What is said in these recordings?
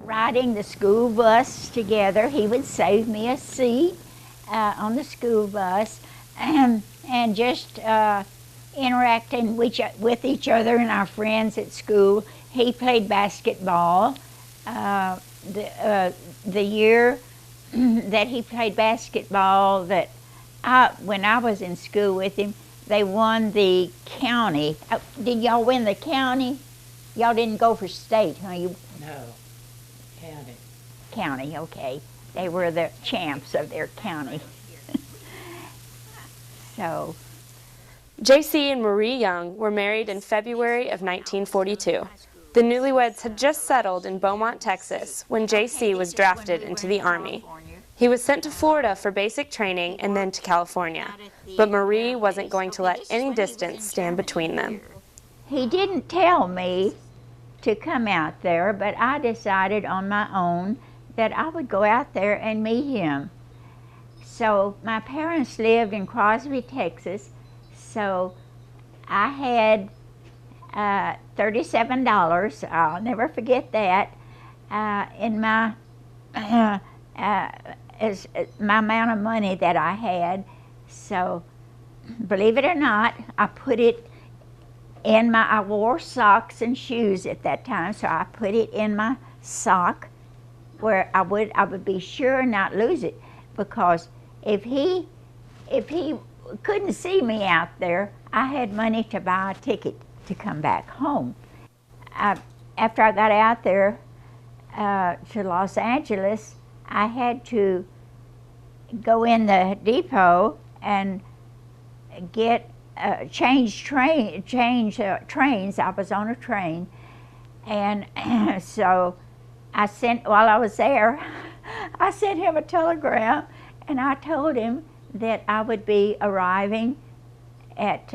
riding the school bus together. He would save me a seat on the school bus, and just interacting with each other and our friends at school. He played basketball. The year that he played basketball, when I was in school with him, they won the county. Did y'all win the county? Y'all didn't go for state, huh? No, county. County, okay. They were the champs of their county. So, J.C. and Marie Young were married in February of 1942. The newlyweds had just settled in Beaumont, Texas, when J.C. was drafted into the Army. He was sent to Florida for basic training and then to California, but Marie wasn't going to let any distance stand between them. He didn't tell me to come out there, but I decided on my own that I would go out there and meet him. So my parents lived in Crosby, Texas, so I had $37, I'll never forget that, in my my amount of money that I had. So believe it or not, I put it in I wore socks and shoes at that time, so I put it in my sock where I would be sure not lose it, because if he couldn't see me out there, I had money to buy a ticket to come back home. After I got out there to Los Angeles, I had to go in the depot and get change trains. I was on a train, and so while I was there, I sent him a telegram, and I told him that I would be arriving at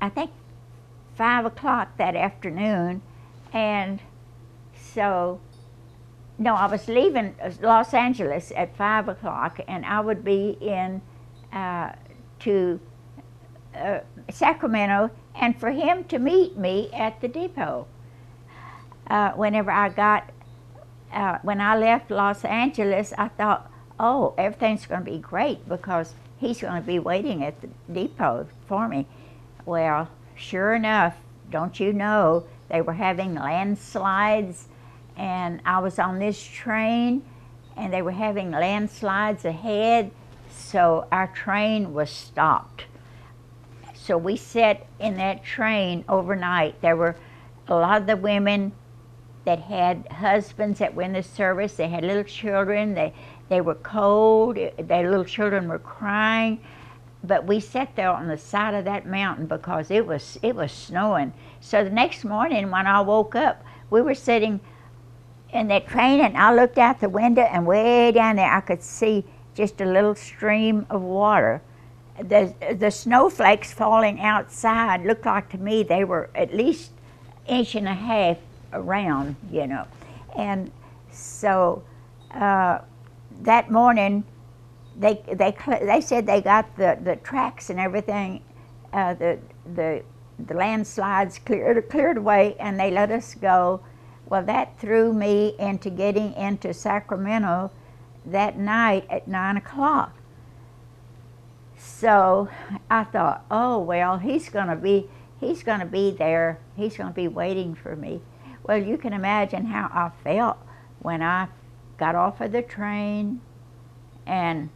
I think 5 o'clock that afternoon, and so, no, I was leaving Los Angeles at 5 o'clock, and I would be in to Sacramento, and for him to meet me at the depot. Whenever I when I left Los Angeles, I thought, oh, everything's going to be great because he's going to be waiting at the depot for me. Well, sure enough, don't you know, they were having landslides, and I was on this train, and they were having landslides ahead, so our train was stopped. So we sat in that train overnight. There were a lot of the women that had husbands that were in the service. They had little children. They were cold. Their little children were crying. But we sat there on the side of that mountain because it was snowing. So the next morning when I woke up, we were sitting in that train, and I looked out the window, and way down there I could see just a little stream of water. The snowflakes falling outside looked like to me they were at least 1.5 inches around, you know. And so that morning they said they got the tracks and everything, the landslides cleared away, and they let us go. Well, that threw me into getting into Sacramento that night at 9 o'clock. So I thought, oh well, he's going to be there. He's going to be waiting for me. Well, you can imagine how I felt when I got off of the train, and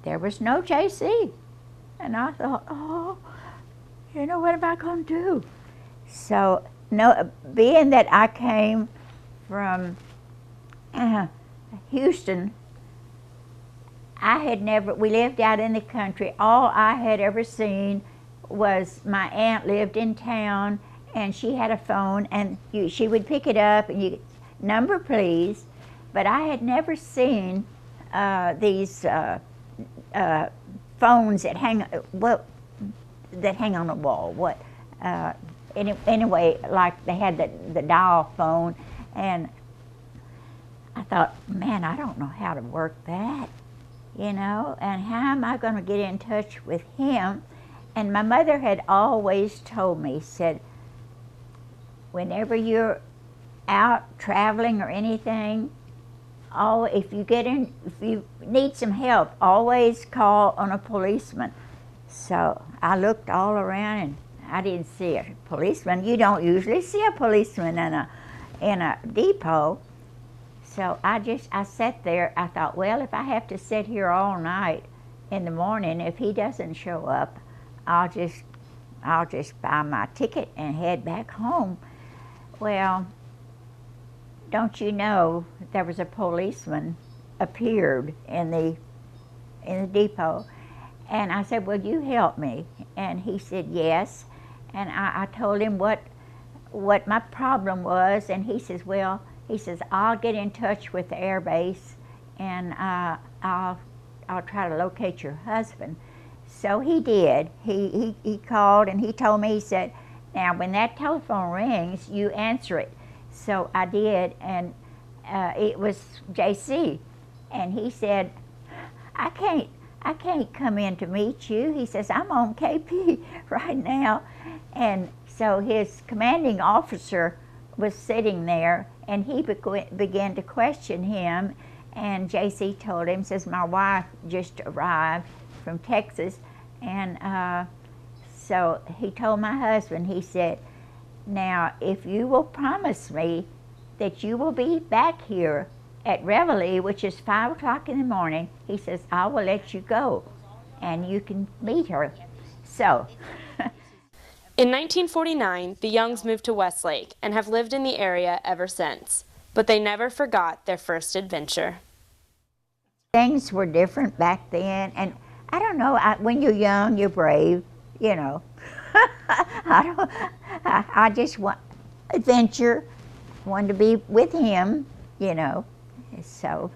there was no JC. And I thought, oh, you know, what am I going to do? So, no, being that I came from Houston, we lived out in the country. All I had ever seen was my aunt lived in town, and she had a phone, and she would pick it up, and number please. But I had never seen these phones that hang on the wall. Anyway, like they had the dial phone, and I thought, man, I don't know how to work that, you know, and how am I going to get in touch with him? And my mother had always told me, said, whenever you're out traveling or anything, if you need some help, always call on a policeman. So I looked all around and I didn't see a policeman. You don't usually see a policeman in a depot. So I sat there. I thought, well, if I have to sit here all night, in the morning, if he doesn't show up, I'll just buy my ticket and head back home. Well, don't you know, there was a policeman appeared in the depot, and I said, will you help me? And he said yes, and I told him what my problem was, and he says, well, I'll get in touch with the air base, and I'll try to locate your husband. So he did. He called and he told me, he said, now when that telephone rings, you answer it. So I did, and it was JC. And he said, I can't come in to meet you. He says, I'm on KP right now. And so his commanding officer was sitting there, and he began to question him. And JC told him, says, my wife just arrived from Texas. And so he told my husband, he said, now if you will promise me that you will be back here at Reveille, which is 5 o'clock in the morning, he says, I will let you go and you can meet her. So. In 1949, the Youngs moved to Westlake and have lived in the area ever since. But they never forgot their first adventure. Things were different back then, and I don't know, when you're young, you're brave, you know. I just want adventure, wanted to be with him, you know, so.